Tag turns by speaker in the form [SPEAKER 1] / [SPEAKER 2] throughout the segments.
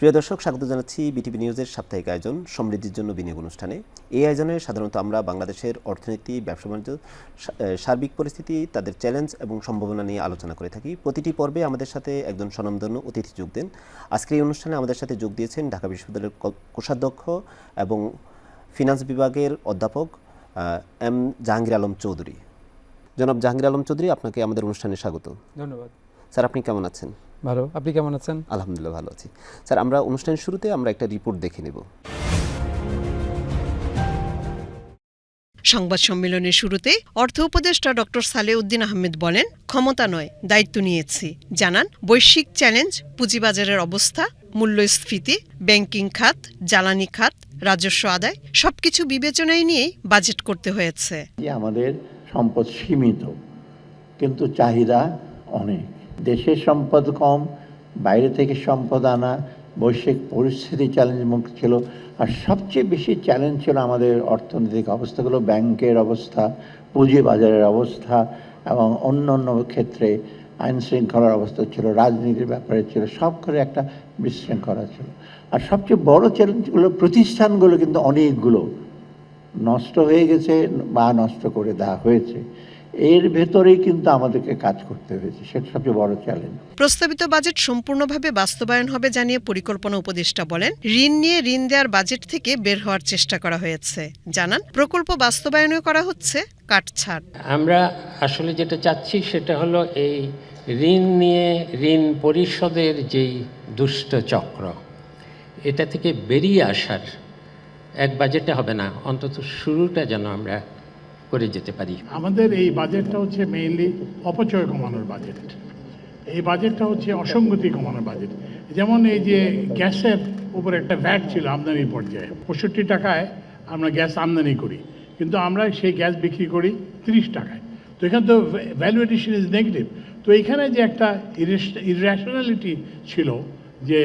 [SPEAKER 1] প্রিয় দর্শক, স্বাগত জানাচ্ছি বিটিভি নিউজের সাপ্তাহিক আয়োজন সমৃদ্ধির জন্য বিনিয়োগ অনুষ্ঠানে। এই আয়োজনে সাধারণত আমরা বাংলাদেশের অর্থনীতি, ব্যবসা বাণিজ্য, সার্বিক পরিস্থিতি, তাদের চ্যালেঞ্জ এবং সম্ভাবনা নিয়ে আলোচনা করে থাকি। প্রতিটি পর্বে আমাদের সাথে একজন স্বনামধন্য অতিথি যোগ দেন। আজকের এই অনুষ্ঠানে আমাদের সাথে যোগ দিয়েছেন ঢাকা বিশ্ববিদ্যালয়ের কোষাধ্যক্ষ এবং ফিনান্স বিভাগের অধ্যাপক এম জাহাঙ্গীর আলম চৌধুরী। জনাব জাহাঙ্গীর আলম চৌধুরী, আপনাকে আমাদের অনুষ্ঠানে স্বাগত।
[SPEAKER 2] ধন্যবাদ
[SPEAKER 1] স্যার। আপনি কেমন আছেন?
[SPEAKER 2] ভালো, আপনি কেমন আছেন?
[SPEAKER 1] আলহামদুলিল্লাহ ভালো আছি। স্যার, আমরা অনুষ্ঠানের শুরুতে একটা রিপোর্ট দেখে নেব।
[SPEAKER 3] সংবাদ সম্মেলনের শুরুতে অর্থ উপদেষ্টা ডক্টর সালেউদ্দিন আহমেদ বলেন, ক্ষমতা নয়, দায়িত্ব নিয়েছি। জানান, বৈশ্বিক চ্যালেঞ্জ, পুঁজিবাজারের অবস্থা, মূল্যস্ফীতি, ব্যাংকিং খাত, জ্বালানি খাত, রাজস্ব আদায় সবকিছু বিবেচনায় নিয়েই বাজেট করতে হয়েছে।
[SPEAKER 4] আমাদের সম্পদ সীমিত, কিন্তু চাহিদা অনেক। দেশের সম্পদ কম, বাইরে থেকে সম্পদ আনা, বৈশ্বিক পরিস্থিতি চ্যালেঞ্জমুক্ত ছিল। আর সবচেয়ে বেশি চ্যালেঞ্জ ছিল আমাদের অর্থনৈতিক অবস্থাগুলো, ব্যাংকের অবস্থা, পুঁজি বাজারের অবস্থা এবং অন্য অন্য ক্ষেত্রে আইন শৃঙ্খলার অবস্থা ছিল, রাজনীতির ব্যাপারে ছিল, সব করে একটা বিশৃঙ্খলা ছিল। আর সবচেয়ে বড় চ্যালেঞ্জগুলো, প্রতিষ্ঠানগুলো কিন্তু অনেকগুলো নষ্ট হয়ে গেছে বা নষ্ট করে দেওয়া হয়েছে। এর ভেতরেই কিন্তু আমাদেরকে কাজ করতে হয়েছে, সেটা সবচেয়ে বড় চ্যালেঞ্জ।
[SPEAKER 3] প্রস্তাবিত বাজেট সম্পূর্ণভাবে বাস্তবায়ন হবে জানিয়ে পরিকল্পনা উপদেষ্টা বলেন, ঋণ নিয়ে ঋণ দেওয়ার বাজেট থেকে বের হওয়ার চেষ্টা করা হয়েছে। জানান, প্রকল্প বাস্তবায়নও করা হচ্ছে কাটছাঁট।
[SPEAKER 5] আমরা আসলে যেটা চাচ্ছি সেটা হলো এই ঋণ নিয়ে ঋণ পরিশোধের যেই দুষ্ট চক্র, এটা থেকে বেরিয়ে আসার এক বাজেটে হবে না, অন্তত শুরুটা যেন আমরা করে যেতে পারি।
[SPEAKER 6] আমাদের এই বাজেটটা হচ্ছে মেইনলি অপচয় কমানোর বাজেট। এই বাজেটটা হচ্ছে অসঙ্গতি কমানোর বাজেট। যেমন এই যে গ্যাসের উপর একটা ভ্যাট ছিল আমদানির পর্যায়ে, 65 টাকায় আমরা গ্যাস আমদানি করি, কিন্তু আমরা সেই গ্যাস বিক্রি করি 30 টাকায়। তো এখানে তো ভ্যালু এডিশন ইজ নেগেটিভ। তো এইখানে যে একটা ইরেশনালিটি ছিল, যে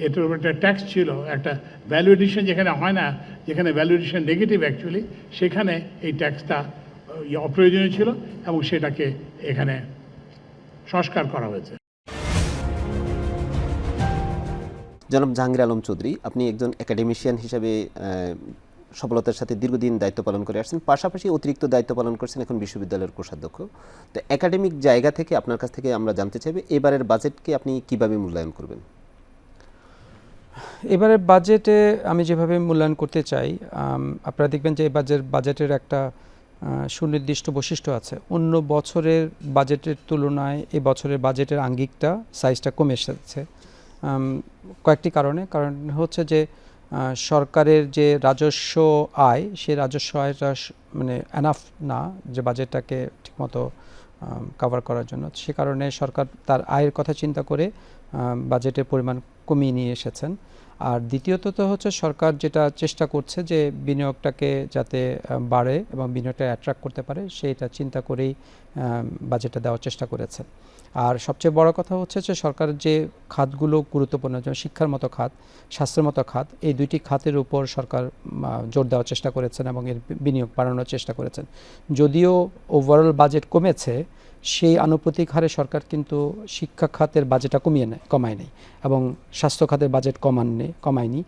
[SPEAKER 6] এটার উপর একটা ট্যাক্স ছিল, একটা ভ্যালু এডিশন যেখানে হয় না, যেখানে ভ্যালু এডিশন নেগেটিভ অ্যাকচুয়ালি, সেখানে এই ট্যাক্সটা অপ্রয়োজনীয় ছিল এবং সেটাকে এখানে সংস্কার করা হয়েছে।
[SPEAKER 1] জনাব জাহাঙ্গীর আলম চৌধুরী, আপনি একজন একাডেমিশিয়ান হিসেবে সফলতার সাথে দীর্ঘদিন দায়িত্ব পালন করে আসছেন, পাশাপাশি অতিরিক্ত দায়িত্ব পালন করছেন এখন বিশ্ববিদ্যালয়ের কোষাধ্যক্ষ। তো একাডেমিক জায়গা থেকে আপনার কাছ থেকে আমরা জানতে চাইব, এবারের বাজেটকে আপনি কিভাবে মূল্যায়ন করবেন?
[SPEAKER 2] এবারের বাজেটে আমি যেভাবে মূল্যায়ন করতে চাই, আপনারা দেখবেন যে এই বাজেটের একটা সুনির্দিষ্ট বৈশিষ্ট্য আছে। অন্য বছরের বাজেটের তুলনায় এই বছরের বাজেটের আঙ্গিকটা, সাইজটা কমে এসেছে কয়েকটি কারণে। কারণ হচ্ছে যে সরকারের যে রাজস্ব আয়, সেই রাজস্ব আয়টা মানে এনাফ না যে বাজেটটাকে ঠিকমতো কভার করার জন্য। সে কারণে সরকার তার আয়ের কথা চিন্তা করে বাজেটের পরিমাণ কমিয়ে নিয়ে এসেছেন। আর দ্বিতীয়ত তো হচ্ছে সরকার যেটা চেষ্টা করছে যে বিনিয়োগটাকে যাতে বাড়ে এবং বিনিয়োগটা অ্যাট্রাক্ট করতে পারে, সেইটা চিন্তা করেই বাজেটটা দেওয়ার চেষ্টা করেছে। আর সবচেয়ে বড় কথা হচ্ছে যে সরকার যে খাতগুলো গুরুত্বপূর্ণ, যেমন শিক্ষার মতো খাত, স্বাস্থ্যের মতো খাত, এই দুইটি খাতের উপর সরকার জোর দেওয়ার চেষ্টা করেছেন এবং এর বিনিয়োগ বাড়ানোর চেষ্টা করেছেন। যদিও ওভারঅল বাজেট কমেছে, সেই আনুপাতিক হারে সরকার কিন্তু শিক্ষা খাতের বাজেটটা কমায় নেই এবং স্বাস্থ্য খাতের বাজেট কমায়নি।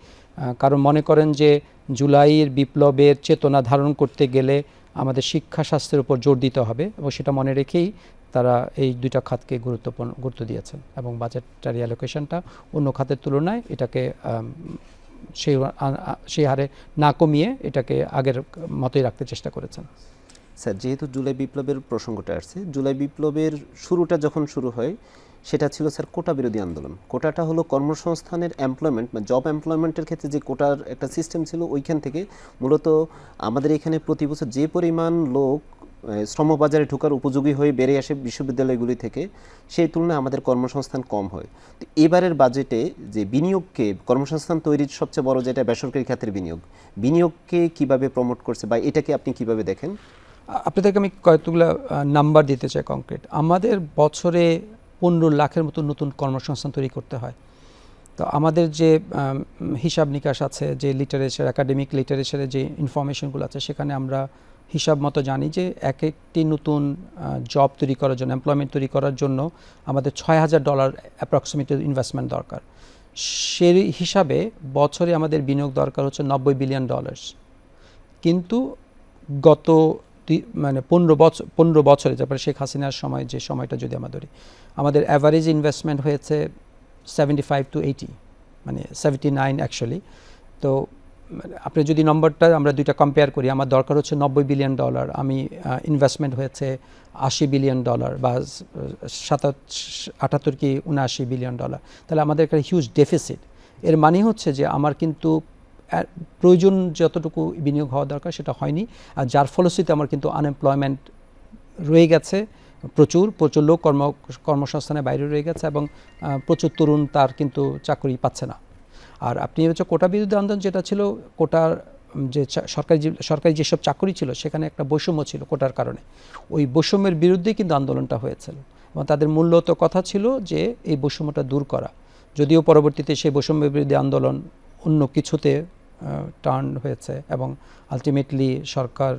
[SPEAKER 2] কারণ মনে করেন যে জুলাইয়ের বিপ্লবের চেতনা ধারণ করতে গেলে আমাদের শিক্ষা স্বাস্থ্যের উপর জোর দিতে হবে এবং সেটা মনে রেখেই তারা এই দুইটা খাতকে গুরুত্ব দিয়েছেন এবং বাজেটটার অ্যালোকেশনটা অন্য খাতের তুলনায় এটাকে সেই হারে না কমিয়ে এটাকে আগের মতোই রাখতে চেষ্টা করেছেন।
[SPEAKER 1] স্যার, যেহেতু জুলাই বিপ্লবের প্রসঙ্গটা আসছে, জুলাই বিপ্লবের শুরুটা যখন শুরু হয় সেটা ছিল স্যার কোটা বিরোধী আন্দোলন। কোটাটা হলো কর্মসংস্থানের এমপ্লয়মেন্ট বা জব এমপ্লয়মেন্টের ক্ষেত্রে যে কোটার একটা সিস্টেম ছিল, ওইখান থেকে মূলত আমাদের এখানে প্রতি বছর যে পরিমাণ লোক শ্রমবাজারে ঢোকার উপযোগী হয়ে বেড়ে আসে বিশ্ববিদ্যালয়গুলি থেকে, সেই তুলনায় আমাদের কর্মসংস্থান কম হয়। তো এবারের বাজেটে যে বিনিয়োগকে, কর্মসংস্থান তৈরির সবচেয়ে বড় যেটা বেসরকারি খাতের বিনিয়োগকে কিভাবে প্রমোট করছে বা এটাকে আপনি কিভাবে দেখেন?
[SPEAKER 2] আপনাদেরকে আমি কয়েকগুলো নাম্বার দিতে চাই কংক্রিট। আমাদের বছরে 15 লাখের মতো নতুন কর্মসংস্থান তৈরি করতে হয়। তো আমাদের যে হিসাব নিকাশ আছে, যে লিটারেচার, একাডেমিক লিটারেচারে যে ইনফরমেশনগুলো আছে, সেখানে আমরা হিসাব মতো জানি যে একটি নতুন জব তৈরি করার জন্য, এমপ্লয়মেন্ট তৈরি করার জন্য আমাদের $6,000 অ্যাপ্রক্সিমেট ইনভেস্টমেন্ট দরকার। সেই হিসাবে বছরে আমাদের বিনিয়োগ দরকার হচ্ছে $90 বিলিয়ন, কিন্তু গত মানে 15 বছরে, তারপরে শেখ হাসিনার সময় যে সময়টা যদি আমরা ধরি, আমাদের অ্যাভারেজ ইনভেস্টমেন্ট হয়েছে 75 to 80, মানে 79 অ্যাকচুয়ালি। তো আপনি যদি নম্বরটা আমরা দুইটা কম্পেয়ার করি, আমার দরকার হচ্ছে $90 বিলিয়ন, আমি ইনভেস্টমেন্ট হয়েছে $80 বিলিয়ন বা 78 কি 79 বিলিয়ন ডলার, তাহলে আমাদের একটা হিউজ ডেফিসিট। এর মানে হচ্ছে যে আমার কিন্তু প্রয়োজন যতটুকু বিনিয়োগ হওয়া দরকার সেটা হয়নি, আর যার ফলশ্রুতিতে আমার কিন্তু আনএমপ্লয়মেন্ট রয়ে গেছে, প্রচুর লোক কর্মসংস্থানের বাইরে রয়ে গেছে, এবং প্রচুর তরুণ তার কিন্তু চাকরি পাচ্ছে না। আর আপনি হচ্ছে কোটা বিরোধী আন্দোলন যেটা ছিল, কোটার যে সরকারি যেসব চাকরি ছিল সেখানে একটা বৈষম্য ছিল কোটার কারণে, ওই বৈষম্যের বিরুদ্ধেই কিন্তু আন্দোলনটা হয়েছিল, এবং তাদের মূলত কথা ছিল যে এই বৈষম্যটা দূর করা। যদিও পরবর্তীতে সেই বৈষম্য বিরোধী আন্দোলন অন্য কিছুতে টার্ন হয়েছে, এবং আলটিমেটলি সরকার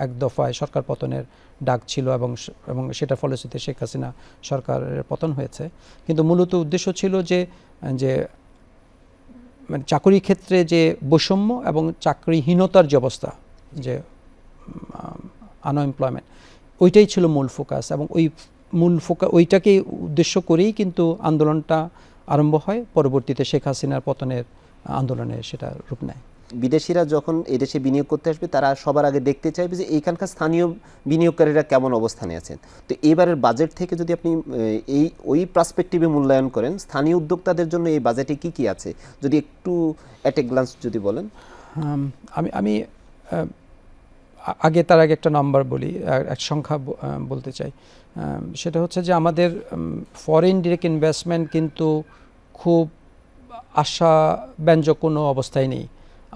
[SPEAKER 2] এক দফায় সরকার পতনের ডাক ছিল, এবং সেটার ফলশ্রুতিতে শেখ হাসিনা সরকারের পতন হয়েছে। কিন্তু মূলত উদ্দেশ্য ছিল যে মানে চাকরির ক্ষেত্রে যে বৈষম্য এবং চাকরিহীনতার যে অবস্থা, যে আনএমপ্লয়মেন্ট, ওইটাই ছিল মূল ফোকাস, এবং ওইটাকে উদ্দেশ্য করেই কিন্তু আন্দোলনটা আরম্ভ হয়। পরবর্তীতে শেখ হাসিনার পতনের আন্দোলনে সেটা রূপ নেয়।
[SPEAKER 1] বিদেশিরা যখন এদেশে বিনিয়োগ করতে আসবে, তারা সবার আগে দেখতে চাইবে যে এইখানকার স্থানীয় বিনিয়োগকারীরা কেমন অবস্থানে আছেন। তো এবারের বাজেট থেকে যদি আপনি ওই পার্সপেক্টিভে মূল্যায়ন করেন, স্থানীয় উদ্যোক্তাদের জন্য এই বাজেটে কি কি আছে, যদি একটু অ্যাট এ গ্লান্স যদি বলেন।
[SPEAKER 2] আমি তার আগে একটা নাম্বার বলি, এক সংখ্যা বলতে চাই। সেটা হচ্ছে যে আমাদের ফরেন ডিরেক্ট ইনভেস্টমেন্ট কিন্তু খুব আশাব্যঞ্জক কোনো অবস্থায় নেই।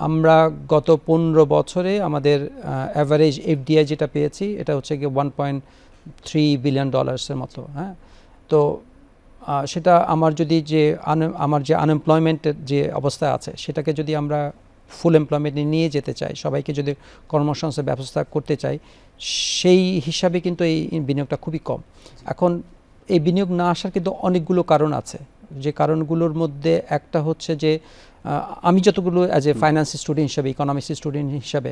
[SPEAKER 2] আমরা গত 15 বছরে আমাদের অ্যাভারেজ এফডিআই যেটা পেয়েছি এটা হচ্ছে গিয়ে $1.3 বিলিয়ন মতো। হ্যাঁ, তো সেটা আমার যে আনএমপ্লয়মেন্টের যে অবস্থা আছে সেটাকে যদি আমরা ফুল এমপ্লয়মেন্টে নিয়ে যেতে চাই, সবাইকে যদি কর্মসংস্থানের ব্যবস্থা করতে চাই, সেই হিসাবে কিন্তু এই বিনিয়োগটা খুবই কম। এখন এই বিনিয়োগ না আসার কিন্তু অনেকগুলো কারণ আছে, যে কারণগুলোর মধ্যে একটা হচ্ছে যে আমি যতগুলো অ্যাজ এ ফাইন্যান্স স্টুডেন্ট হিসাবে, ইকোনমিক্স স্টুডেন্ট হিসাবে,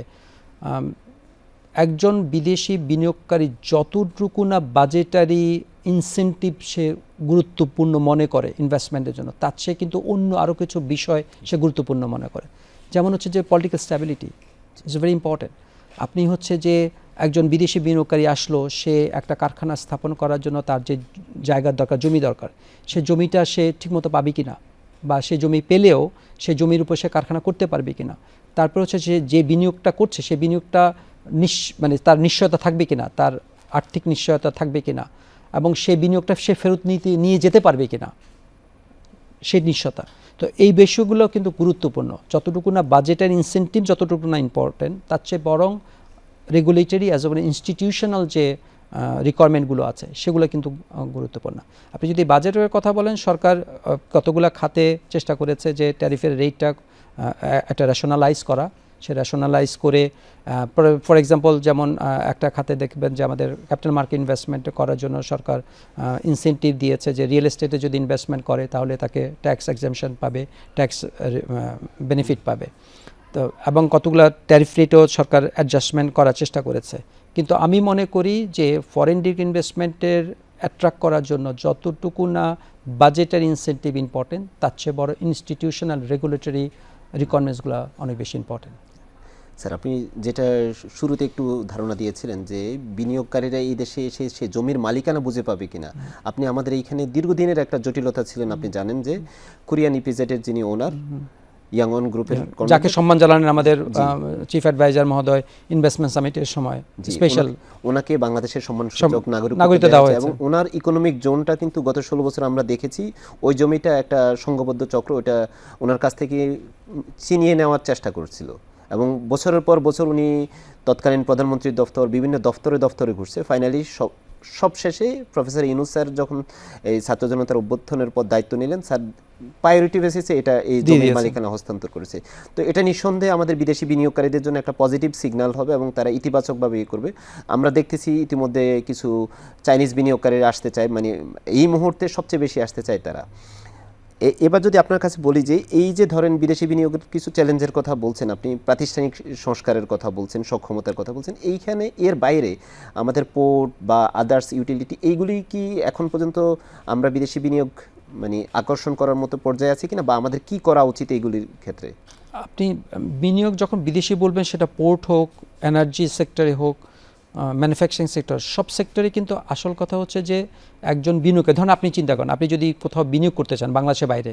[SPEAKER 2] একজন বিদেশি বিনিয়োগকারী যতটুকু না বাজেটারি ইনসেন্টিভ সে গুরুত্বপূর্ণ মনে করে ইনভেস্টমেন্টের জন্য, তার চেয়ে কিন্তু অন্য আরও কিছু বিষয় সে গুরুত্বপূর্ণ মনে করে। যেমন হচ্ছে যে political stability is very important. আপনি হচ্ছে যে একজন বিদেশি বিনিয়োগকারী আসলো, সে একটা কারখানা স্থাপন করার জন্য তার যে জায়গার দরকার, জমি দরকার, সে জমিটা সে ঠিকমতো পাবে কিনা, বা সে জমি পেলেও সে জমির উপর সে কারখানা করতে পারবে কিনা। তারপর হচ্ছে যে বিনিয়োগটা করছে সে বিনিয়োগটা মানে তার নিশ্চয়তা থাকবে কিনা, তার আর্থিক নিশ্চয়তা থাকবে কিনা, এবং সেই বিনিয়োগটা সে ফেরত নিয়ে যেতে পারবে কিনা, সেই নিশ্চয়তা। তো এই বিষয়গুলো কিন্তু গুরুত্বপূর্ণ। যতটুকু না বাজেটের ইনসেন্টিভ যতটুকু না ইম্পর্টেন্ট, তার চেয়ে বরং রেগুলেটরি অ্যাজ ওয়েল ইনস্টিটিউশনাল যে রিকোয়ারমেন্টগুলো আছে সেগুলো কিন্তু গুরুত্বপূর্ণ। আপনি যদি বাজেটের কথা বলেন, সরকার কতগুলো খাতে চেষ্টা করেছে যে ট্যারিফের রেটটা একটা রেশনালাইজ করা, সে রেশনালাইজ করে ফর এক্সাম্পল যেমন একটা খাতে দেখবেন যে আমাদের ক্যাপিটাল মার্কেট ইনভেস্টমেন্ট করার জন্য সরকার ইনসেন্টিভ দিয়েছে যে রিয়েল এস্টেটে যদি ইনভেস্টমেন্ট করে তাহলে তাকে ট্যাক্স এক্সামশন পাবে, ট্যাক্স বেনিফিট পাবে। তো এবং কতগুলো ট্যারিফ রেটও সরকার অ্যাডজাস্টমেন্ট করার চেষ্টা করেছে। কিন্তু আমি মনে করি যে ফরেন ডিরেক্ট ইনভেস্টমেন্টের অ্যাট্রাক্ট করার জন্য যতটুকু না বাজেটের ইনসেন্টিভ ইম্পর্টেন্ট, তার চেয়ে বড় ইনস্টিটিউশনাল রেগুলেটরি রিকোয়ারমেন্টসগুলো অনেক বেশি ইম্পর্টেন্ট।
[SPEAKER 1] স্যার, আপনি যেটা শুরুতে একটু ধারণা দিয়েছিলেন যে বিনিয়োগকারীরা এই দেশে এসে সে জমির মালিকানা বুঝে পাবে কিনা, আপনি আমাদের এইখানে দীর্ঘদিনের একটা জটিলতা ছিলেন। আপনি জানেন যে কোরিয়ান ইপিজেডের যিনি ওনার, ইয়াংওয়ান গ্রুপের,
[SPEAKER 2] যাকে সম্মান জানালেন আমাদের চিফ অ্যাডভাইজার মহোদয় ইনভেস্টমেন্ট সামিটের সময়, স্পেশাল
[SPEAKER 1] ওনাকে বাংলাদেশের সম্মানসূচক
[SPEAKER 2] নাগরিকত্ব দেওয়া হয়েছে।
[SPEAKER 1] এবং ওনার ইকোনমিক জোনটা কিন্তু গত 16 বছর আমরা দেখেছি ওই জমিটা একটা সংঘবদ্ধ চক্র ওটা ওনার কাছ থেকে ছিনিয়ে নেওয়ার চেষ্টা করছিল, এবং বছরের পর বছর উনি তৎকালীন প্রধানমন্ত্রীর দফতর, বিভিন্ন দফতরে ঘুরছে। ফাইনালি সবশেষে প্রফেসর ইউনূস স্যার যখন এই ছাত্র জনতার অভ্যুত্থানের পর দায়িত্ব নিলেন, স্যার প্রায়োরিটি বেসিসে এই জমির মালিকানা হস্তান্তর করেছে। তো এটা নিঃসন্দেহে আমাদের বিদেশি বিনিয়োগকারীদের জন্য একটা পজিটিভ সিগন্যাল হবে এবং তারা ইতিবাচকভাবে করবে। আমরা দেখতেছি ইতিমধ্যে কিছু চাইনিজ বিনিয়োগকারীরা আসতে চায়, মানে এই মুহূর্তে সবচেয়ে বেশি আসতে চায় তারা। এবার যদি আপনার কাছে বলি যে এই যে ধরেন বিদেশি বিনিয়োগের কিছু চ্যালেঞ্জের কথা বলছেন, আপনি প্রাতিষ্ঠানিক সংস্কারের কথা বলছেন, সক্ষমতার কথা বলছেন, এইখানে এর বাইরে আমাদের পোর্ট বা আদার্স ইউটিলিটি এইগুলি কি এখন পর্যন্ত আমরা বিদেশি বিনিয়োগ মানে আকর্ষণ করার মতো পর্যায়ে আছে কিনা, বা আমাদের কি করা উচিত এইগুলির ক্ষেত্রে?
[SPEAKER 2] আপনি বিনিয়োগ যখন বিদেশি বলবেন, সেটা পোর্ট হোক, এনার্জি সেক্টরে হোক, ম্যানুফ্যাকচারিং সেক্টর, সব সেক্টরে কিন্তু আসল কথা হচ্ছে যে একজন বিনিয়োগের, ধরুন আপনি চিন্তা করেন, আপনি যদি কোথাও বিনিয়োগ করতে চান বাংলাদেশের বাইরে,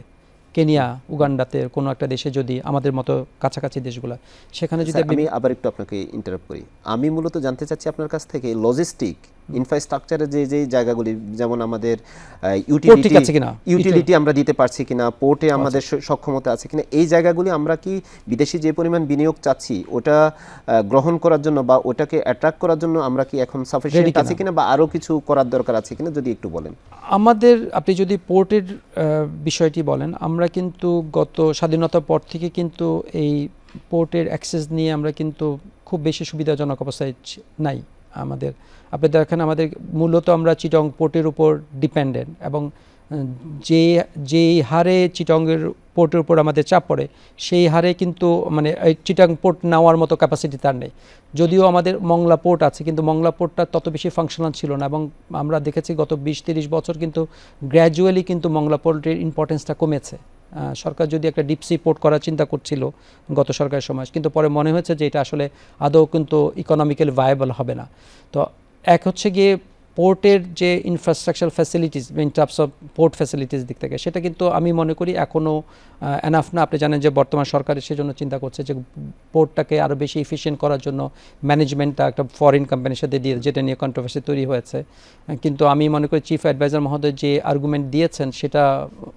[SPEAKER 2] কেনিয়া, উগান্ডাতে কোনো একটা দেশে, যদি আমাদের মতো কাছাকাছি দেশগুলো, সেখানে যদি
[SPEAKER 1] স্যার, আমি আবার একটু আপনাকে ইন্টারাপ্ট করি। আমি মূলত জানতে চাচ্ছি আপনার কাছ থেকে লজিস্টিক ইনফ্রাস্ট্রাকচারের যে জায়গাগুলি, যেমন আমাদের
[SPEAKER 2] ঠিক আছে কিনা,
[SPEAKER 1] ইউটিলিটি আমরা দিতে পারছি কিনা, পোর্টে আমাদের সক্ষমতা আছে কিনা, এই জায়গাগুলি আমরা কি বিদেশি যে পরিমাণ বিনিয়োগ চাচ্ছি ওটা গ্রহণ করার জন্য বা ওটাকে অ্যাট্রাক্ট করার জন্য আমরা কি এখন সাফিসিয়েন্ট আছে কিনা, বা আরও কিছু করার দরকার আছে কিনা, যদি একটু বলেন।
[SPEAKER 2] আমাদের, আপনি যদি পোর্টের বিষয়টি বলেন, আমরা কিন্তু গত স্বাধীনতার পর থেকে কিন্তু এই পোর্টের অ্যাক্সেস নিয়ে আমরা কিন্তু খুব বেশি সুবিধাজনক অবস্থায় নাই আমাদের। আপনি দেখেন, আমাদের মূলত আমরা চিটং পোর্টের উপর ডিপেন্ডেন্ট, এবং যে হারে চিটংয়ের পোর্টের উপর আমাদের চাপ পড়ে, সেই হারে কিন্তু মানে এই চিটাং পোর্ট নেওয়ার মতো ক্যাপাসিটি তার নেই। যদিও আমাদের মংলা পোর্ট আছে, কিন্তু মংলা পোর্টটা তত বেশি ফাংশনাল ছিল না, এবং আমরা দেখেছি গত 20-30 বছর কিন্তু গ্র্যাজুয়ালি কিন্তু মংলা পোর্টের ইম্পর্টেন্সটা কমেছে। সরকার যদি একটা ডিপসি পোর্ট করার চিন্তা করছিল গত সরকারের সময়, কিন্তু পরে মনে হয়েছে যে এটা আসলে আদৌ কিন্তু ইকোনমিক্যালি ভায়াবল হবে না। তো এক হচ্ছে গিয়ে পোর্টের যে infrastructure facilities, in terms of port facilities দিক থেকে, সেটা কিন্তু আমি মনে করি এখনও এনাফ না। আপনি জানেন যে বর্তমান সরকার সেজন্য চিন্তা করছে যে পোর্টটাকে আরও বেশি এফিশিয়েন্ট করার জন্য ম্যানেজমেন্টটা একটা ফরেন কোম্পানির সাথে দিয়ে, যেটা নিয়ে কন্ট্রোভার্সি তৈরি হয়েছে। কিন্তু আমি মনে করি চিফ অ্যাডভাইজার মহোদয় যে আর্গুমেন্ট দিয়েছেন, সেটা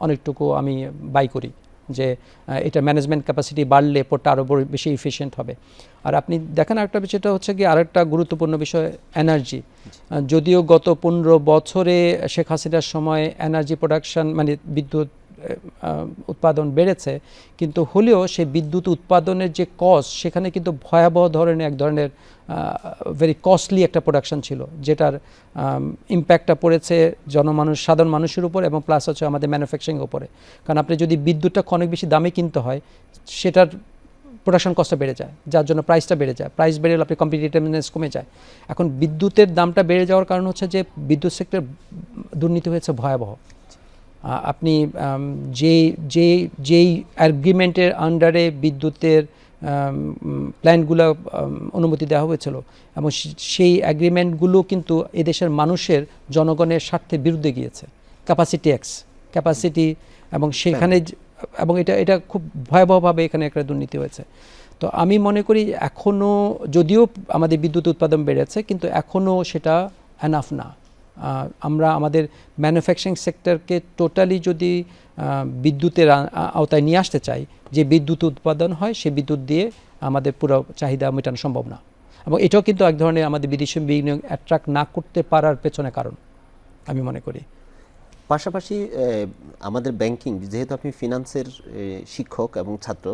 [SPEAKER 2] অনেকটুকু আমি বাই করি, যে এটা ম্যানেজমেন্ট ক্যাপাসিটি বাড়লে পোর্টটা আরও বেশি এফিশিয়েন্ট হবে। আর আপনি দেখেন আরেকটা বিষয়টা হচ্ছে কি, আরেকটা গুরুত্বপূর্ণ বিষয় এনার্জি। যদিও গত 15 বছরে শেখ হাসিনার সময় এনার্জি প্রোডাকশন মানে বিদ্যুৎ উৎপাদন বেড়েছে, কিন্তু হলেও সেই বিদ্যুৎ উৎপাদনের যে কস্ট, সেখানে কিন্তু ভয়াবহ ধরনের এক ধরনের ভেরি কস্টলি একটা প্রোডাকশন ছিল, যেটার ইম্প্যাক্টটা পড়েছে সাধারণ মানুষের উপর, এবং প্লাস হচ্ছে আমাদের ম্যানুফ্যাকচারিং উপরে। কারণ আপনি যদি বিদ্যুৎটা অনেক বেশি দামে কিনতে হয়, সেটার প্রোডাকশন কস্টটা বেড়ে যায়, যার জন্য প্রাইসটা বেড়ে যায়। প্রাইস বেড়ে গেলে আপনি কম্পিটিটিভনেস কমে যায়। এখন বিদ্যুতের দামটা বেড়ে যাওয়ার কারণ হচ্ছে যে বিদ্যুৎ সেক্টর দুর্নীতি হয়েছে ভয়াবহ। আপনি যেই অ্যাগ্রিমেন্টের আন্ডারে বিদ্যুতের প্ল্যান্টগুলো অনুমতি দেওয়া হয়েছিল, এবং সেই অ্যাগ্রিমেন্টগুলো কিন্তু এদেশের মানুষের জনগণের স্বার্থের বিরুদ্ধে গিয়েছে। ক্যাপাসিটি এবং সেখানে, এবং এটা খুব ভয়াবহভাবে এখানে একটা দুর্নীতি হয়েছে। তো আমি মনে করি এখনও যদিও আমাদের বিদ্যুৎ উৎপাদন বেড়েছে, কিন্তু এখনও সেটা এনাফ না। আমরা আমাদের ম্যানুফ্যাকচারিং সেক্টরকে টোটালি যদি বিদ্যুতের আওতায় নিয়ে আসতে চাই, যে বিদ্যুৎ উৎপাদন হয় সেই বিদ্যুৎ দিয়ে আমাদের পুরো চাহিদা মেটানো সম্ভব না। এবং এটাও কিন্তু এক ধরনের আমাদের বিদেশি বিনিয়োগ অ্যাট্রাক্ট না করতে পারার পেছনে কারণ আমি মনে করি।
[SPEAKER 1] পাশাপাশি আমাদের ব্যাংকিং, যেহেতু আপনি ফিনান্সের শিক্ষক এবং ছাত্র,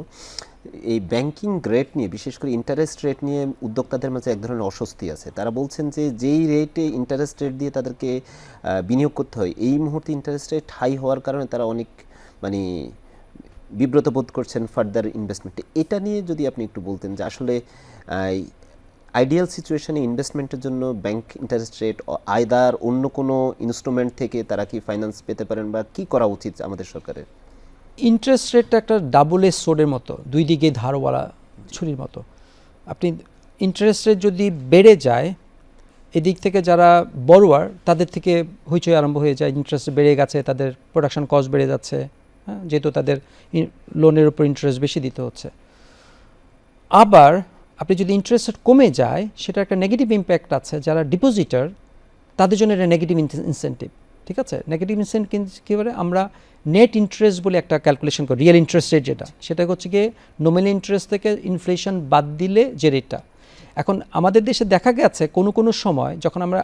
[SPEAKER 1] এই ব্যাংকিং রেট নিয়ে, বিশেষ করে ইন্টারেস্ট রেট নিয়ে উদ্যোক্তাদের মাঝে এক ধরনের অস্বস্তি আছে। তারা বলছেন যে যেই রেটে ইন্টারেস্ট রেট দিয়ে তাদেরকে বিনিয়োগ করতে হয়, এই মুহূর্তে ইন্টারেস্ট রেট হাই হওয়ার কারণে তারা অনেক মানে বিব্রত বোধ করছেন ফার্দার ইনভেস্টমেন্টে। এটা নিয়ে যদি আপনি একটু বলতেন যে আসলে আইডিয়াল সিচুয়েশনে ইনভেস্টমেন্টের জন্য ব্যাংক ইন্টারেস্ট রেট আয়দার অন্য কোনো ইনস্ট্রুমেন্ট থেকে তারা কি ফাইন্যান্স পেতে পারেন, বা কি করা উচিত আমাদের সরকারের?
[SPEAKER 2] ইন্টারেস্ট রেটটা একটা ডাবল এজ সোর্ডের মতো, দুই দিকে ধারওয়ালা ছুরির মতো। আপনি ইন্টারেস্ট রেট যদি বেড়ে যায়, এদিক থেকে যারা বড়োয়ার তাদের থেকে হইচই আরম্ভ হয়ে যায়, ইন্টারেস্ট বেড়ে গেছে, তাদের প্রোডাকশন কস্ট বেড়ে যাচ্ছে, হ্যাঁ, যেহেতু তাদের লোনের উপর ইন্টারেস্ট বেশি দিতে হচ্ছে। আবার আপনি যদি ইন্টারেস্ট রেট কমে যায়, সেটা একটা নেগেটিভ ইম্প্যাক্ট আছে যারা ডিপোজিটার, তাদের জন্য এটা নেগেটিভ ইনসেন্টিভ। ঠিক আছে, নেগেটিভ ইনসেন্টিভ কী বলে, আমরা নেট ইন্টারেস্ট বলে একটা ক্যালকুলেশন করি, রিয়েল ইন্টারেস্ট রেট যেটা, সেটা হচ্ছে গিয়ে নমিনাল ইন্টারেস্ট থেকে ইনফ্লেশন বাদ দিলে যে রেটটা। এখন আমাদের দেশে দেখা গেছে কোনো সময় যখন আমরা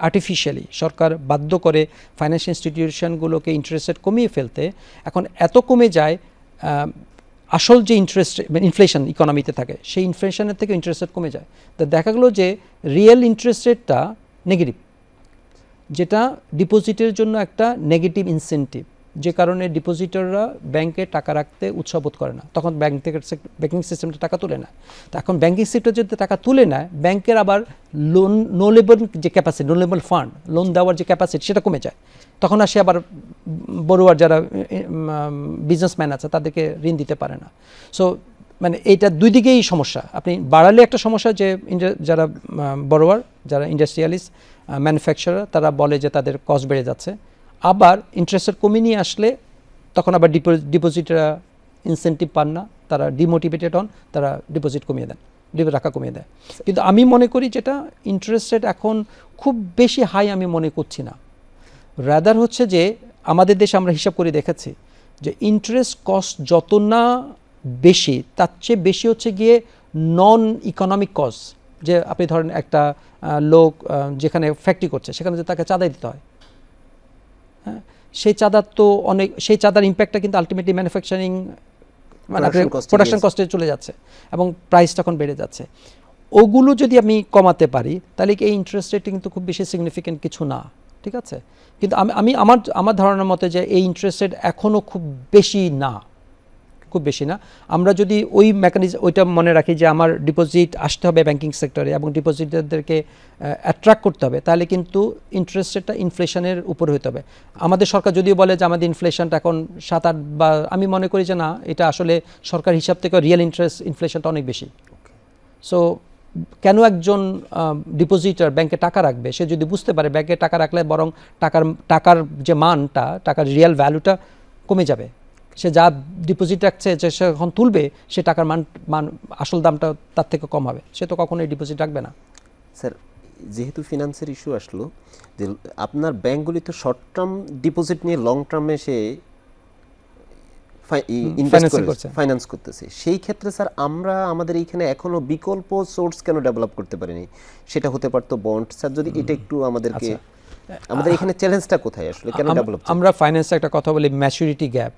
[SPEAKER 2] আর্টিফিশিয়ালি সরকার বাধ্য করে ফাইন্যান্সিয়াল ইনস্টিটিউশনগুলোকে ইন্টারেস্ট রেট কমিয়ে ফেলতে, এখন এত কমে যায় আসল যে ইন্টারেস্ট ইনফ্লেশন ইকোনমিতে থাকে, সেই ইনফ্লেশনের থেকে ইন্টারেস্ট রেট কমে যায়। তো দেখা গেলো যে রিয়েল ইন্টারেস্ট রেটটা নেগেটিভ, যেটা ডিপোজিটের জন্য একটা নেগেটিভ ইনসেন্টিভ। যে কারণে ডিপোজিটররা ব্যাংকে টাকা রাখতে উৎসাহ বোধ করে না, তখন ব্যাংকিং সিস্টেমটা টাকা তুলে নেয়। তো এখন ব্যাংকিং সেক্টর যদি টাকা তুলে নেয়, ব্যাংকের আবার লোন নোলেবল যে ক্যাপাসিটি, নোলেবল ফান্ড, লোন দেওয়ার যে ক্যাপাসিটি সেটা কমে যায়। তখন আসে আবার বড়ুয়ার যারা বিজনেসম্যান আছে তাদেরকে ঋণ দিতে পারে না। সো মানে এইটা দুই দিকেই সমস্যা। আপনি বাড়ালে একটা সমস্যা, যে যারা বড়োয়ার, যারা ইন্ডাস্ট্রিয়ালিস্ট, ম্যানুফ্যাকচারার, তারা বলে যে তাদের কস্ট বেড়ে যাচ্ছে। আবার ইন্টারেস্ট রেট কমিয়ে নিয়ে আসলে তখন আবার ডিপোজিটরা ইনসেন্টিভ পান না, তারা ডিমোটিভেটেড হন, তারা ডিপোজিট কমিয়ে দেন, রাখা কমিয়ে দেয়। কিন্তু আমি মনে করি যেটা ইন্টারেস্ট রেট এখন খুব বেশি হাই আমি মনে করছি না। রাদার হচ্ছে যে আমাদের দেশে আমরা হিসাব করে দেখেছি যে ইন্টারেস্ট কস্ট যত না বেশি, তার চেয়ে বেশি হচ্ছে গিয়ে নন ইকোনমিক কস্ট। যে আপনি ধরেন একটা লোক যেখানে ফ্যাক্টরি করছে, সেখানে যে তাকে চাঁদা দিতে হয়, হ্যাঁ, সেই চাঁদার তো অনেক, সেই চাঁদার ইম্প্যাক্টটা কিন্তু আলটিমেটলি ম্যানুফ্যাকচারিং মানে প্রোডাকশন কস্টে চলে যাচ্ছে এবং প্রাইস তখন বেড়ে যাচ্ছে। ওগুলো যদি আমি কমাতে পারি তাহলে এই ইন্টারেস্ট রেট কিন্তু খুব বেশি সিগনিফিকেন্ট কিছু না, ঠিক আছে। কিন্তু আমি আমার ধারণার মতে যে এই ইন্টারেস্ট রেট এখনও খুব বেশি না, খুব বেশি না। আমরা যদি ওই মেকানিজম ওইটা মনে রাখি যে আমার ডিপোজিট আসতে হবে ব্যাংকিং সেক্টরে এবং ডিপোজিটারদেরকে অ্যাট্রাক্ট করতে হবে, তাহলে কিন্তু ইন্টারেস্ট রেটটা ইনফ্লেশনের উপরে হতে হবে। আমাদের সরকার যদিও বলে যে আমাদের ইনফ্লেশনটা এখন 7-8, বা আমি মনে করি যে না, এটা আসলে সরকার হিসাব থেকে রিয়েল ইনফ্লেশনটা অনেক বেশি। সো কেন একজন ডিপোজিটার ব্যাংকে টাকা রাখবে? সে যদি বুঝতে পারে ব্যাংকে টাকা রাখলে বরং টাকার যে মানটা, টাকার রিয়েল ভ্যালুটা কমে যাবে, সে যা ডিপোজিট রাখছে যে সে যখন তুলবে সে টাকার মান আসল দামটা তার থেকে কম হবে, সে তো কখনোই ডিপোজিট রাখবে না।
[SPEAKER 1] স্যার, যেহেতু ফিনান্সের ইস্যু আসলো, যে আপনার ব্যাংকগুলি তো শর্ট টার্ম ডিপোজিট নিয়ে লং টার্মে সে ফাইন্যান্স করতেছে, সেই ক্ষেত্রে স্যার আমরা আমাদের এইখানে এখনো বিকল্প সোর্স কেন ডেভেলপ করতে পারিনি? সেটা হতে পারতো বন্ড। স্যার যদি এটা একটু আমাদেরকে, আমাদের এখানে চ্যালেঞ্জটা কোথায় আসলে, কেন ডেভেলপ?
[SPEAKER 2] আমরা ফাইন্যান্সে একটা কথা বলি ম্যাচুরিটি গ্যাপ।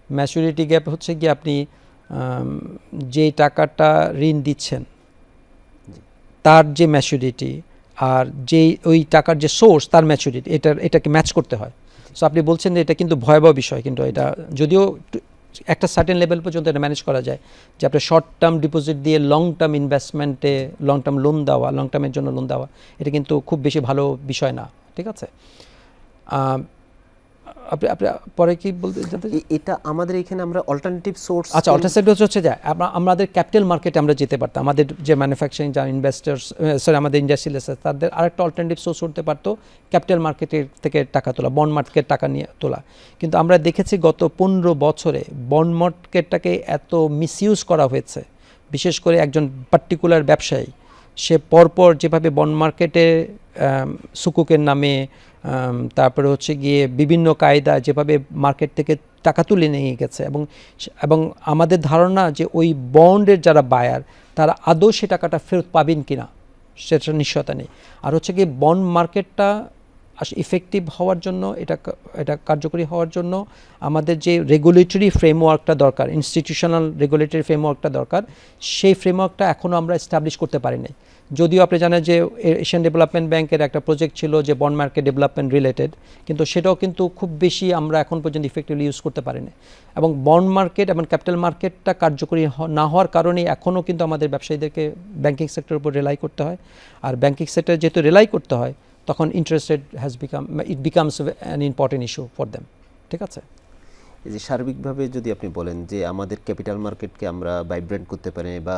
[SPEAKER 2] ম্যাচুরিটি গ্যাপ হচ্ছে কি, আপনি যে টাকাটা ঋণ দিচ্ছেন তার যে ম্যাচুরিটি আর ওই টাকার যে সোর্স তার ম্যাচুরিটি, এটাকে ম্যাচ করতে হয়। সো আপনি বলছেন যে এটা কিন্তু ভয়াবহ বিষয়, কিন্তু এটা যদিও একটা সার্টেন লেভেল পর্যন্ত এটা ম্যানেজ করা যায়, যে আপনি শর্ট টার্ম ডিপোজিট দিয়ে লং টার্ম ইনভেস্টমেন্টে লং টার্ম লোন দেওয়া, লং টার্মের জন্য লোন দেওয়া, এটা কিন্তু খুব বেশি ভালো বিষয় না, ঠিক আছে। আপনি পরে কি বলতে চাচ্ছেন?
[SPEAKER 1] এটা আমাদের এখানে আমরা অল্টারনেটিভ সোর্স,
[SPEAKER 2] আচ্ছা, অল্টারনেটিভ হচ্ছে যে আমাদের ক্যাপিটাল মার্কেটে আমরা যেতে পারতাম। আমাদের যে ম্যানুফ্যাকচারিং যারা ইনভেস্টার্স, আমাদের ইন্ডাস্ট্রিয়ালিস্ট আছে, তাদের আরেকটা অল্টারনেটিভ সোর্স করতে পারতো ক্যাপিটাল মার্কেটের থেকে টাকা তোলা, বন্ড মার্কেট টাকা নিয়ে তোলা। কিন্তু আমরা দেখেছি গত 15 বছরে বন্ড মার্কেটটাকে এত মিসইউজ করা হয়েছে, বিশেষ করে একজন পার্টিকুলার ব্যবসায়ী সে পরপর যেভাবে বন্ড মার্কেটে সুকুকের নামে, তারপরে হচ্ছে গিয়ে বিভিন্ন কায়দা যেভাবে মার্কেট থেকে টাকা তুলে নিয়ে গেছে, এবং আমাদের ধারণা যে ওই বন্ডের যারা বায়ার তারা আদৌ সে টাকাটা ফেরত পাবেন কিনা সেটা নিশ্চয়তা নেই। আর হচ্ছে গিয়ে বন্ড মার্কেটটা ইফেক্টিভ হওয়ার জন্য, এটা কার্যকরী হওয়ার জন্য আমাদের যে রেগুলেটরি ফ্রেমওয়ার্কটা দরকার, ইনস্টিটিউশনাল রেগুলেটরি ফ্রেমওয়ার্কটা দরকার, সেই ফ্রেমওয়ার্কটা এখনও আমরা এস্টাবলিশ করতে পারিনি। যদিও আপনি জানেন যে এশিয়ান ডেভেলপমেন্ট ব্যাংকের একটা প্রজেক্ট ছিল যে বন্ড মার্কেট ডেভেলপমেন্ট রিলেটেড, কিন্তু সেটাও কিন্তু খুব বেশি আমরা এখন পর্যন্ত ইফেক্টিভলি ইউজ করতে পারিনি। এবং বন্ড মার্কেট এবং ক্যাপিটাল মার্কেটটা কার্যকরী না হওয়ার কারণে এখনও কিন্তু আমাদের ব্যবসায়ীদেরকে ব্যাংকিং সেক্টরের উপর রিলাই করতে হয়। আর ব্যাংকিং সেক্টরে যেহেতু রিলাই করতে হয়, তখন interest rate becomes an important issue for them, ঠিক আছে।
[SPEAKER 1] এই যে সার্বিকভাবে যদি আপনি বলেন যে আমাদের ক্যাপিটাল মার্কেটকে আমরা ভাইব্রেন্ট করতে পারি, বা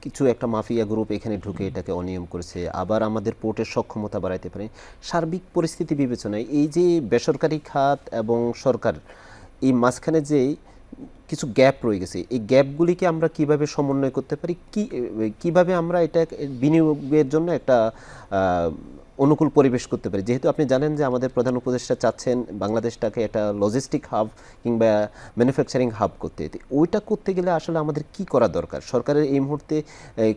[SPEAKER 1] কিছু একটা মাফিয়া গ্রুপ এখানে ঢুকে এটাকে অনিয়ম করেছে, আবার আমাদের পোর্টের সক্ষমতা বাড়াইতে পারি, সার্বিক পরিস্থিতি বিবেচনায় এই যে বেসরকারি খাত এবং সরকার এই মাঝখানে যে কিছু গ্যাপ রয়ে গেছে, এই গ্যাপগুলিকে আমরা কিভাবে সমন্বয় করতে পারি, কিভাবে আমরা এটা বিনিয়োগের জন্য একটা অনুকূল পরিবেশ করতে পারি? যেহেতু আপনি জানেন যে আমাদের প্রধান উপদেষ্টা চাচ্ছেন বাংলাদেশটাকে একটা লজিস্টিক হাব কিংবা ম্যানুফ্যাকচারিং হাব করতে, ওইটা করতে গেলে আসলে আমাদের কি করা দরকার? সরকারের এই মুহূর্তে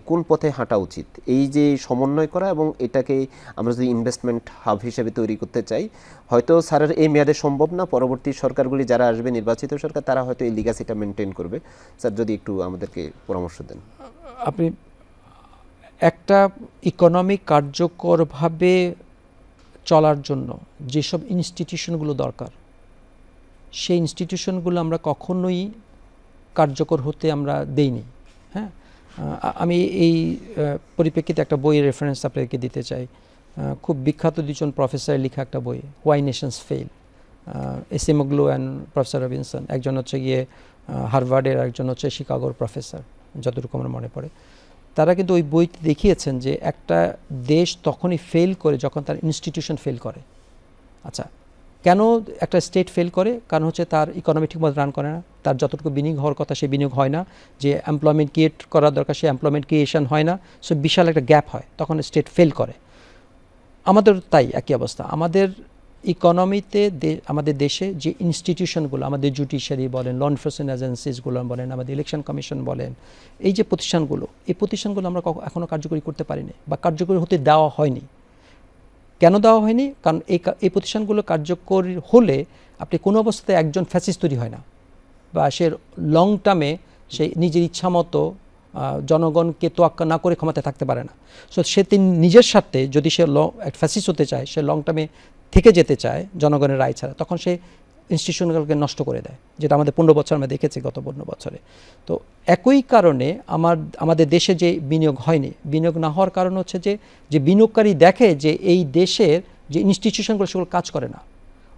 [SPEAKER 1] কোন পথে হাঁটা উচিত? এই যে সমন্বয় করা এবং এটাকে আমরা যদি ইনভেস্টমেন্ট হাব হিসেবে তৈরি করতে চাই, হয়তো স্যারের এই মেয়াদে সম্ভব না, পরবর্তী সরকারগুলি যারা আসবে, নির্বাচিত সরকার, তারা হয়তো এই লিগাসিটা মেনটেন করবে। স্যার যদি একটু আমাদেরকে পরামর্শ দেন।
[SPEAKER 2] আপনি একটা ইকোনমি কার্যকরভাবে চলার জন্য যেসব ইনস্টিটিউশনগুলো দরকার, সেই ইনস্টিটিউশনগুলো আমরা কখনোই কার্যকর হতে আমরা দেইনি। হ্যাঁ, আমি এই পরিপ্রেক্ষিতে একটা বইয়ের রেফারেন্স আপনাদেরকে দিতে চাই। খুব বিখ্যাত দুজন প্রফেসর লেখা একটা বই, why nations fail, Acemoglu and professor Robinson. একজন হচ্ছে গিয়ে হার্ভার্ডের, একজন হচ্ছে শিকাগোর প্রফেসর, যতটুকু আমার মনে পড়ে। তারা কিন্তু ওই বইতে দেখিয়েছেন যে একটা দেশ তখনই ফেল করে যখন তার ইনস্টিটিউশন ফেল করে। আচ্ছা, কেন একটা স্টেট ফেল করে? কারণ হচ্ছে তার ইকোনমি ঠিকমতো রান করে না, তার যতটুকু বিনিয়োগ হওয়ার কথা সে বিনিয়োগ হয় না, যে এমপ্লয়মেন্ট ক্রিয়েট করার দরকার সে এমপ্লয়মেন্ট ক্রিয়েশন হয় না, সো বিশাল একটা গ্যাপ হয়, তখন স্টেট ফেল করে। আমাদের তাই একই অবস্থা। আমাদের ইকোনমিতে আমাদের দেশে যে ইনস্টিটিউশনগুলো, আমাদের জুডিশিয়ারি বলেন, ল এনফোর্সমেন্ট এজেন্সিসগুলো বলেন, আমাদের ইলেকশন কমিশন বলেন, এই যে প্রতিষ্ঠানগুলো, এই প্রতিষ্ঠানগুলো আমরা এখনও কার্যকরী করতে পারিনি বা কার্যকরী হতে দেওয়া হয়নি। কেন দেওয়া হয়নি? কারণ এই প্রতিষ্ঠানগুলো কার্যকরী হলে আপনি কোনো অবস্থাতে একজন ফ্যাসিস্ট তৈরি হয় না, বা সে লং টার্মে সে নিজের ইচ্ছা মতো জনগণকে তোয়াক্কা না করে ক্ষমতায় থাকতে পারে না। সো সে নিজের স্বার্থে যদি সে ফ্যাসিস্ট হতে চায়, সে লং টার্মে থেকে যেতে চায় জনগণের রায় ছাড়া, তখন সে ইনস্টিটিউশনগুলোকে নষ্ট করে দেয়, যেটা আমাদের 15 বছর আমরা দেখেছি, গত 15 বছরে। তো একই কারণে আমাদের দেশে যে বিনিয়োগ হয়নি, বিনিয়োগ না হওয়ার কারণ হচ্ছে যে বিনিয়োগকারী দেখে যে এই দেশের যে ইনস্টিটিউশনগুলো সেগুলো কাজ করে না,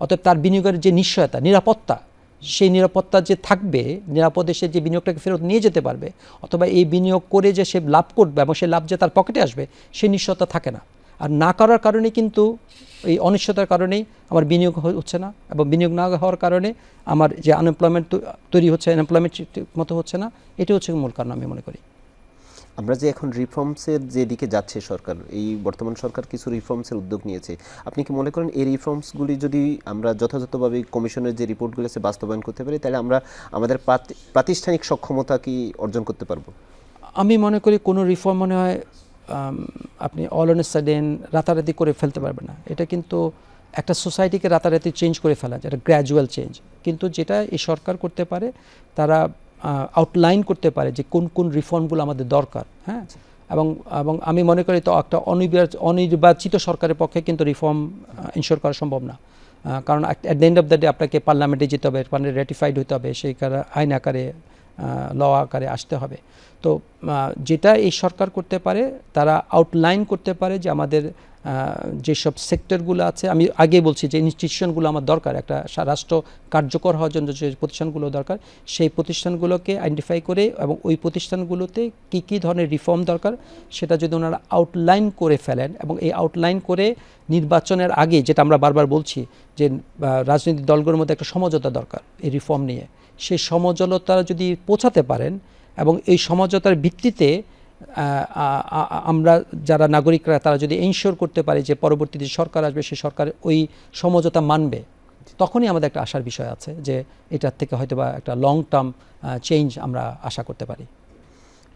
[SPEAKER 2] অতএব তার বিনিয়োগের যে নিশ্চয়তা, নিরাপত্তা, সেই নিরাপত্তা যে থাকবে, নিরাপদে সে যে বিনিয়োগটাকে ফেরত নিয়ে যেতে পারবে, অথবা এই বিনিয়োগ করে যে সে লাভ করবে এবং সে লাভ যে তার পকেটে আসবে, সেই নিশ্চয়তা থাকে না। আর না করার কারণে কিন্তু এই অনিশ্চয়তার কারণেই আমার বিনিয়োগ হচ্ছে না, এবং বিনিয়োগ না হওয়ার কারণে আমার যে আনএমপ্লয়মেন্ট তৈরি হচ্ছে, আনএমপ্লয়মেন্ট মতো হচ্ছে না, এটি হচ্ছে মূল কারণ আমি মনে করি।
[SPEAKER 1] আমরা যে এখন রিফর্মসের যে দিকে যাচ্ছে সরকার, এই বর্তমান সরকার কিছু রিফর্মসের উদ্যোগ নিয়েছে, আপনি কি মনে করেন এই রিফর্মসগুলি যদি আমরা যথাযথভাবে কমিশনের যে রিপোর্টগুলো আছে বাস্তবায়ন করতে পারি, তাহলে আমরা আমাদের প্রাতিষ্ঠানিক সক্ষমতা কি অর্জন করতে পারবো?
[SPEAKER 2] আমি মনে করি কোনো রিফর্ম মনে হয় আপনি অল অন এ সাডেন রাতারাতি করে ফেলতে পারবেন না। এটা কিন্তু একটা সোসাইটিকে রাতারাতি চেঞ্জ করে ফেলা, যেটা গ্র্যাজুয়াল চেঞ্জ। কিন্তু যেটা এই সরকার করতে পারে, তারা আউটলাইন করতে পারে যে কোন কোন রিফর্মগুলো আমাদের দরকার। হ্যাঁ, এবং আমি মনে করি তো একটা অনির্বাচিত সরকারের পক্ষে কিন্তু রিফর্ম ইনশোর করা সম্ভব না। কারণ at the end of the day আপনাকে পার্লামেন্টে যেতে হবে, পার্লামেন্টে রেটিফাইড হতে হবে, সেই আইন আকারে ল আকারে আসতে হবে। তো যেটা এই সরকার করতে পারে, তারা আউটলাইন করতে পারে যে আমাদের যেসব সেক্টরগুলো আছে, আমি আগে বলছি যে ইনস্টিটিউশনগুলো আমার দরকার, একটা রাষ্ট্র কার্যকর হওয়ার জন্য যে প্রতিষ্ঠানগুলো দরকার, সেই প্রতিষ্ঠানগুলোকে আইডেন্টিফাই করে এবং ওই প্রতিষ্ঠানগুলোতে কী কী ধরনের রিফর্ম দরকার সেটা যদি ওনারা আউটলাইন করে ফেলেন, এবং এই আউটলাইন করে নির্বাচনের আগে, যেটা আমরা বারবার বলছি যে রাজনৈতিক দলগুলোর মধ্যে একটা সমঝোতা দরকার এই রিফর্ম নিয়ে, সেই সমঝোতা যদি পৌঁছাতে পারেন এবং এই সমঝোতার ভিত্তিতে আমরা যারা নাগরিকরা তারা যদি এনশিওর করতে পারে যে পরবর্তীতে সরকার আসবে, সেই সরকার ওই সমঝোতা মানবে, তখনই আমাদের একটা আশার বিষয় আছে যে এটার থেকে হয়তো বা একটা লং টার্ম চেঞ্জ আমরা আশা করতে পারি।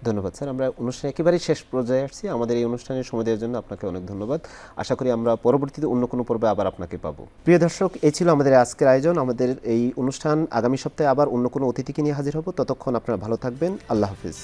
[SPEAKER 1] ধন্যবাদ স্যার। আমরা অনুষ্ঠানে একেবারেই শেষ পর্যায়ে আসছি। আমাদের এই অনুষ্ঠানের সময় দেওয়ার জন্য আপনাকে অনেক ধন্যবাদ। আশা করি আমরা পরবর্তীতে অন্য কোনো পর্বে আবার আপনাকে পাবো। প্রিয় দর্শক, এই ছিল আমাদের আজকের আয়োজন। আমাদের এই অনুষ্ঠান আগামী সপ্তাহে আবার অন্য কোনো অতিথিকে নিয়ে হাজির হব। ততক্ষণ আপনারা ভালো থাকবেন। আল্লাহ হাফিজ।